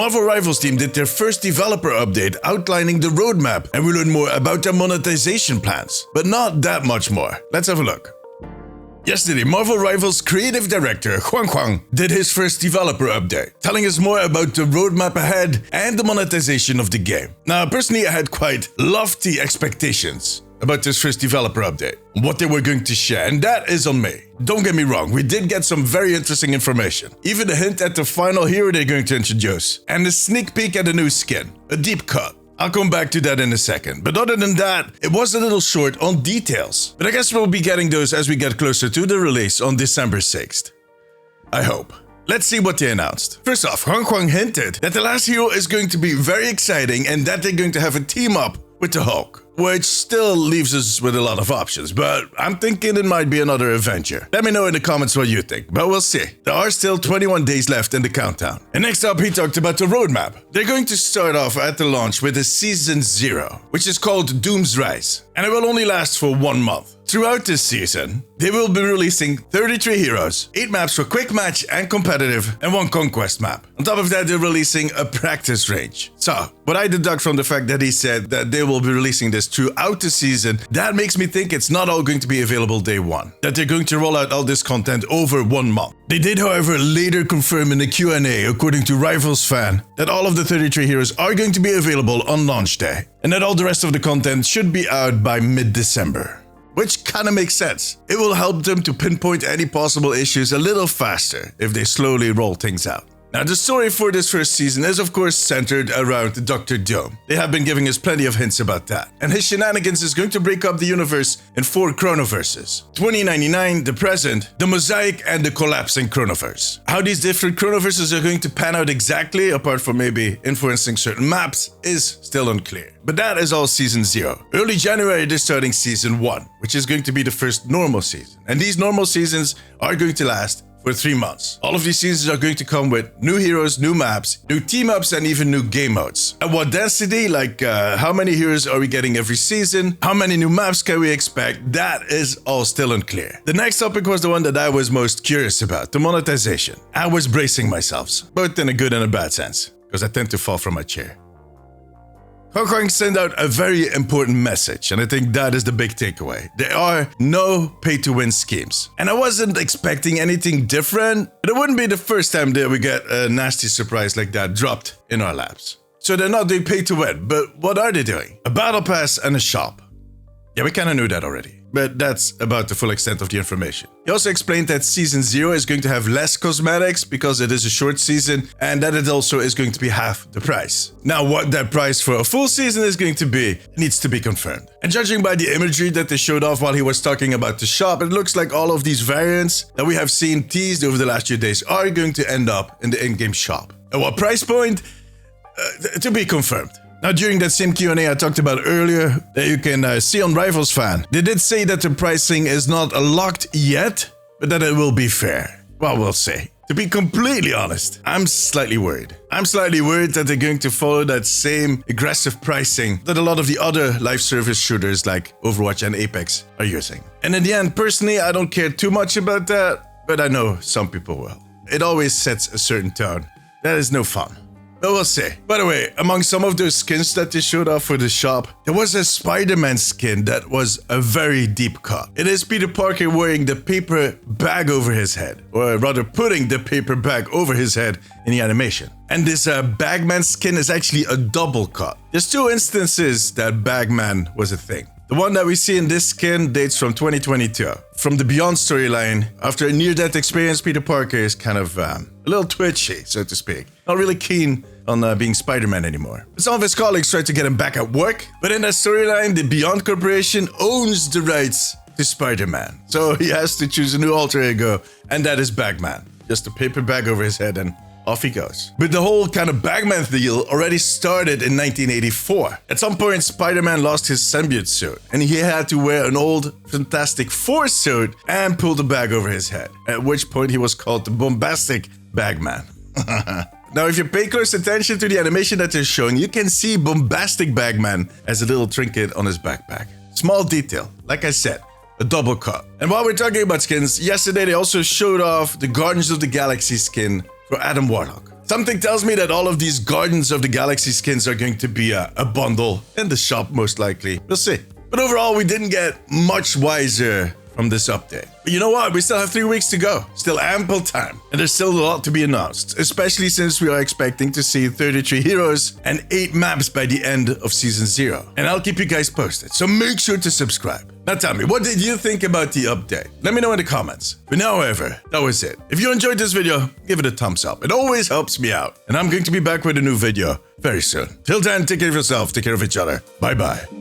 Marvel Rivals team did their first developer update outlining the roadmap, and we learned more about their monetization plans. But not that much more. Let's have a look. Yesterday, Marvel Rivals creative director Huang did his first developer update, telling us more about the roadmap ahead and the monetization of the game. Now, personally, I had quite lofty expectations about this first developer update, what they were going to share, and that is on me. Don't get me wrong, we did get some very interesting information. Even a hint at the final hero they're going to introduce, and a sneak peek at a new skin, a deep cut. I'll come back to that in a second, but other than that, it was a little short on details. But I guess we'll be getting those as we get closer to the release on December 6th. I hope. Let's see what they announced. First off, Huang hinted that the last hero is going to be very exciting and that they're going to have a team up with the Hulk, which still leaves us with a lot of options, but I'm thinking it might be another Avenger. Let me know in the comments what you think, but we'll see. There are still 21 days left in the countdown. And next up, he talked about the roadmap. They're going to start off at the launch with a Season 0, which is called Doom's Rise, and it will only last for 1 month. Throughout this season, they will be releasing 33 heroes, 8 maps for quick match and competitive, and 1 conquest map. On top of that, they're releasing a practice range. So, what I deduct from the fact that he said that they will be releasing this throughout the season, that makes me think it's not all going to be available day 1. That they're going to roll out all this content over 1 month. They did, however, later confirm in the Q&A, according to Rivals fan, that all of the 33 heroes are going to be available on launch day, and that all the rest of the content should be out by mid-December. Which kinda makes sense. It will help them to pinpoint any possible issues a little faster if they slowly roll things out. Now, the story for this first season is of course centered around Dr. Doom. They have been giving us plenty of hints about that. And his shenanigans is going to break up the universe in 4 chronoverses. 2099, the present, the mosaic, and the collapsing chronoverse. How these different chronoverses are going to pan out exactly, apart from maybe influencing certain maps, is still unclear. But that is all Season 0. Early January, they're starting Season 1, which is going to be the first normal season. And these normal seasons are going to last for 3 months. All of these seasons are going to come with new heroes, new maps, new team-ups, and even new game modes. At what density, like how many heroes are we getting every season? How many new maps can we expect? That is all still unclear. The next topic was the one that I was most curious about, the monetization. I was bracing myself, both in a good and a bad sense, because I tend to fall from my chair. Huang sent out a very important message, and I think that is the big takeaway. There are no pay-to-win schemes. And I wasn't expecting anything different, but it wouldn't be the first time that we get a nasty surprise like that dropped in our laps. So they're not doing pay-to-win, but what are they doing? A battle pass and a shop. Yeah, we kinda knew that already, but that's about the full extent of the information. He also explained that Season 0 is going to have less cosmetics because it is a short season, and that it also is going to be half the price. Now, what that price for a full season is going to be needs to be confirmed. And judging by the imagery that they showed off while he was talking about the shop, it looks like all of these variants that we have seen teased over the last few days are going to end up in the in-game shop. At what price point? To be confirmed. Now, during that same Q&A I talked about earlier that you can see on Rivals Fan, they did say that the pricing is not locked yet, but that it will be fair. Well, we'll see. To be completely honest, I'm slightly worried. I'm slightly worried that they're going to follow that same aggressive pricing that a lot of the other live service shooters like Overwatch and Apex are using. And in the end, personally, I don't care too much about that, but I know some people will. It always sets a certain tone. That is no fun. But we'll see. By the way, among some of those skins that they showed off for the shop, there was a Spider-Man skin that was a very deep cut. It is Peter Parker wearing the paper bag over his head, or rather putting the paper bag over his head in the animation. And this Bagman skin is actually a double cut. There's 2 instances that Bagman was a thing. The one that we see in this skin dates from 2022. From the Beyond storyline, after a near-death experience, Peter Parker is kind of a little twitchy, so to speak. Not really keen on being Spider-Man anymore. But some of his colleagues tried to get him back at work, but in that storyline, the Beyond Corporation owns the rights to Spider-Man. So he has to choose a new alter ego, and that is Bagman. Just a paper bag over his head and off he goes. But the whole kind of Bagman deal already started in 1984. At some point, Spider-Man lost his symbiote suit, and he had to wear an old Fantastic Four suit and pull the bag over his head, at which point he was called the Bombastic Bagman. Now, if you pay close attention to the animation that they're showing, you can see Bombastic Bagman as a little trinket on his backpack. Small detail, like I said, a double cut. And while we're talking about skins, yesterday they also showed off the Guardians of the Galaxy skin for Adam Warlock. Something tells me that all of these Guardians of the Galaxy skins are going to be a bundle in the shop, most likely. We'll see. But overall, we didn't get much wiser from this update. But you know what? We still have 3 weeks to go. Still ample time. And there's still a lot to be announced, especially since we are expecting to see 33 heroes and 8 maps by the end of Season 0. And I'll keep you guys posted, so make sure to subscribe. Now tell me, what did you think about the update? Let me know in the comments. For now, however, that was it. If you enjoyed this video, give it a thumbs up. It always helps me out. And I'm going to be back with a new video very soon. Till then, take care of yourself, take care of each other. Bye-bye.